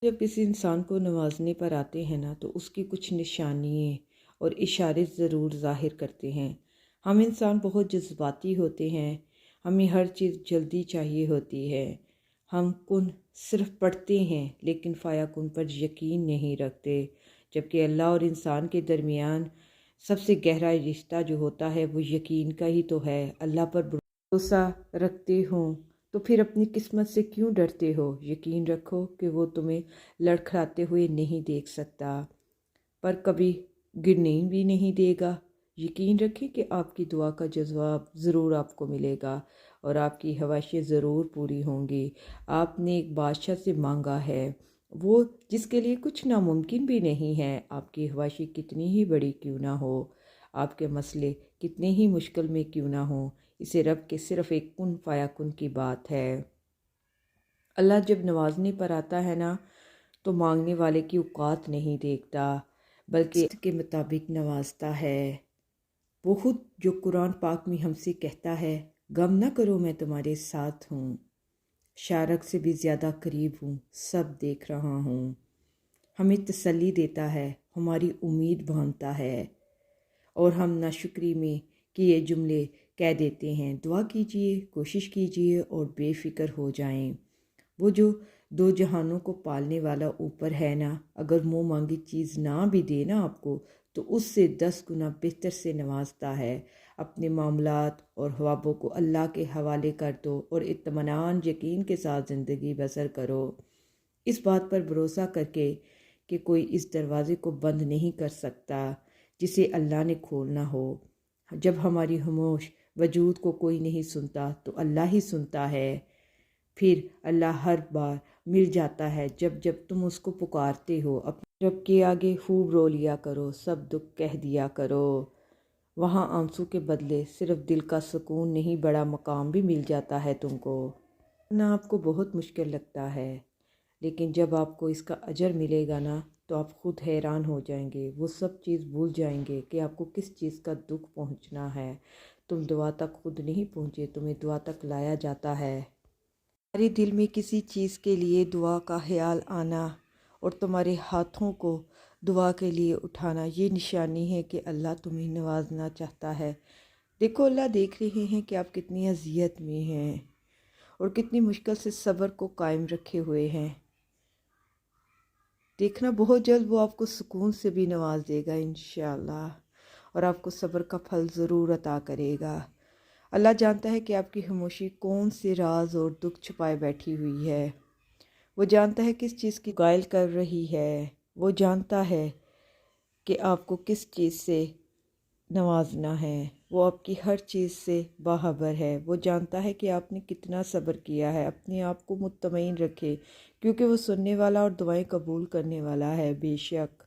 جب کسی انسان کو نوازنے پر آتے ہیں نا تو اس کی کچھ نشانیاں اور اشارے ضرور ظاہر کرتے ہیں۔ ہم انسان بہت جذباتی ہوتے ہیں، ہمیں ہر چیز جلدی چاہیے ہوتی ہے۔ ہم کن صرف پڑھتے ہیں لیکن فیا کن پر یقین نہیں رکھتے، جبکہ اللہ اور انسان کے درمیان سب سے گہرا رشتہ جو ہوتا ہے وہ یقین کا ہی تو ہے۔ اللہ پر بھروسہ رکھتے ہوں تو پھر اپنی قسمت سے کیوں ڈرتے ہو؟ یقین رکھو کہ وہ تمہیں لڑکھڑاتے ہوئے نہیں دیکھ سکتا، پر کبھی گرنے بھی نہیں دے گا۔ یقین رکھیں کہ آپ کی دعا کا جواب ضرور آپ کو ملے گا اور آپ کی خواہشیں ضرور پوری ہوں گی۔ آپ نے ایک بادشاہ سے مانگا ہے، وہ جس کے لیے کچھ ناممکن بھی نہیں ہے۔ آپ کی خواہشیں کتنی ہی بڑی کیوں نہ ہو، آپ کے مسئلے کتنے ہی مشکل میں کیوں نہ ہوں، اسے رب کے صرف ایک کن فیا کن کی بات ہے۔ اللہ جب نوازنے پر آتا ہے نا تو مانگنے والے کی اوقات نہیں دیکھتا، بلکہ اس کے مطابق نوازتا ہے۔ وہ خود جو قرآن پاک میں ہم سے کہتا ہے، غم نہ کرو میں تمہارے ساتھ ہوں، شارک سے بھی زیادہ قریب ہوں، سب دیکھ رہا ہوں۔ ہمیں تسلی دیتا ہے، ہماری امید باندھتا ہے، اور ہم ناشکری میں کہ یہ جملے کہہ دیتے ہیں۔ دعا کیجئے، کوشش کیجئے اور بے فکر ہو جائیں۔ وہ جو دو جہانوں کو پالنے والا اوپر ہے نا، اگر منہ مانگی چیز نہ بھی دے نا آپ کو تو اس سے 10 گنا بہتر سے نوازتا ہے۔ اپنے معاملات اور خوابوں کو اللہ کے حوالے کر دو اور اطمینان یقین کے ساتھ زندگی بسر کرو، اس بات پر بھروسہ کر کے کہ کوئی اس دروازے کو بند نہیں کر سکتا جسے اللہ نے کھولنا ہو۔ جب ہماری خاموش وجود کو کوئی نہیں سنتا تو اللہ ہی سنتا ہے، پھر اللہ ہر بار مل جاتا ہے جب تم اس کو پکارتے ہو۔ اپنے رب کے آگے خوب رو لیا کرو، سب دکھ کہہ دیا کرو، وہاں آنسو کے بدلے صرف دل کا سکون نہیں بڑا مقام بھی مل جاتا ہے تم کو۔ نا آپ کو بہت مشکل لگتا ہے، لیکن جب آپ کو اس کا اجر ملے گا نا تو آپ خود حیران ہو جائیں گے، وہ سب چیز بھول جائیں گے کہ آپ کو کس چیز کا دکھ پہنچنا ہے۔ تم دعا تک خود نہیں پہنچے، تمہیں دعا تک لایا جاتا ہے۔ تمہارے دل میں کسی چیز کے لیے دعا کا خیال آنا اور تمہارے ہاتھوں کو دعا کے لیے اٹھانا، یہ نشانی ہے کہ اللہ تمہیں نوازنا چاہتا ہے۔ دیکھو اللہ دیکھ رہے ہیں کہ آپ کتنی اذیت میں ہیں اور کتنی مشکل سے صبر کو قائم رکھے ہوئے ہیں۔ دیکھنا بہت جلد وہ آپ کو سکون سے بھی نواز دے گا انشاءاللہ، اور آپ کو صبر کا پھل ضرور عطا کرے گا۔ اللہ جانتا ہے کہ آپ کی خاموشی کون سے راز اور دکھ چھپائے بیٹھی ہوئی ہے۔ وہ جانتا ہے کس چیز کی غائل کر رہی ہے، وہ جانتا ہے کہ آپ کو کس چیز سے نوازنا ہے، وہ آپ کی ہر چیز سے باخبر ہے۔ وہ جانتا ہے کہ آپ نے کتنا صبر کیا ہے۔ اپنے آپ کو مطمئن رکھے کیونکہ وہ سننے والا اور دعائیں قبول کرنے والا ہے۔ بے شک